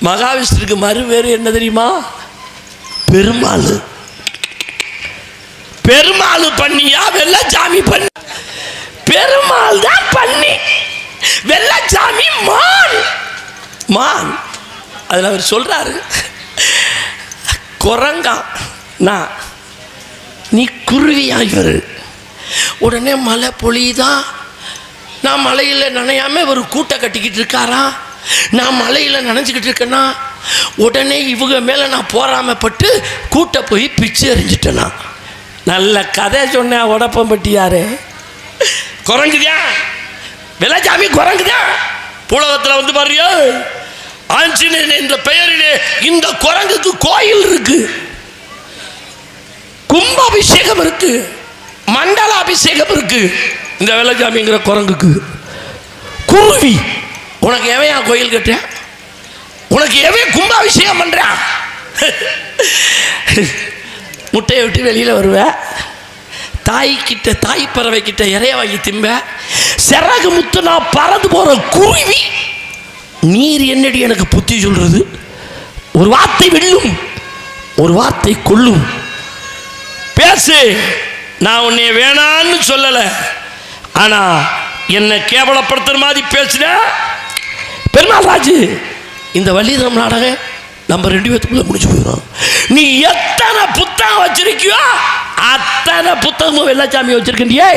மகாவிஷ்ணுக்கு மறு வேறு என்ன தெரியுமா? பெருமாள். பெருமாள் பண்ணியா வெள்ளச்சாமி பண்ணி? பெருமாள் தான் பண்ணி, வெள்ளச்சாமி மான். மான். அதில் அவர் சொல்றாரு, குரங்கா நான், நீ குருவியாயிரு. உடனே மழை பொழியுதா, நான் மலையில் நனையாம ஒரு கூட்டை கட்டிக்கிட்டு இருக்காரா, நான் மலையில் நனைஞ்சிக்கிட்டு இருக்கேன்னா உடனே இவங்க மேலே நான் போராமப்பட்டு கூட்டை போய் பிச்சு எறிஞ்சிட்டேனா. நல்ல கதை சொன்னேன். உடப்பம்பட்டியாரு குரங்குதான், வெள்ளச்சாமி குரங்குதான். பூலகத்தில் வந்து பாருங்க, ஆஞ்சநேயன் என்ற பெயரிலே இந்த குரங்குக்கு கோயில் இருக்கு, கும்பாபிஷேகம் இருக்கு, மண்டல அபிஷேகம் இருக்கு. இந்த வெள்ளச்சாமிங்கிற குரங்குக்கு குருவி. உனக்கு எவன் கோயில் கட்ட? உனக்கு எவன் கும்பாபிஷேகம் பண்ற? முட்டையை விட்டு வெளியில வருவ, தாய்கிட்ட தாய் பறவை கிட்ட இறைய வாங்கி திம்ப, சிறகு முத்து நான் பறந்து போற குருவி. நீர் என்னடி எனக்கு புத்தி சொல்றது? ஒரு வார்த்தை வெல்லும், ஒரு வார்த்தை கொல்லும். பேசு, நான் உன்னை வேணான்னு சொல்லல, ஆனா என்னை கேவலப்படுத்துற மாதிரி பேசுற. பெருமாள் ராஜு, இந்த வள்ளிதரம் நாடகம் நம்ம 2 பேத்துக்குள்ள முடிச்சு போயிடும். நீ எத்தனை புத்தகம் வச்சிருக்கியோ அத்தனை புத்தகமும் வெள்ளச்சாமி வச்சிருக்கிறியே,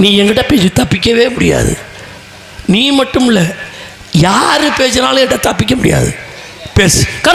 நீ என்கிட்ட பேசி தப்பிக்கவே முடியாது. நீ மட்டும் இல்லை, யாரு பேசினாலும் என்கிட்ட தப்பிக்க முடியாது. பேசு.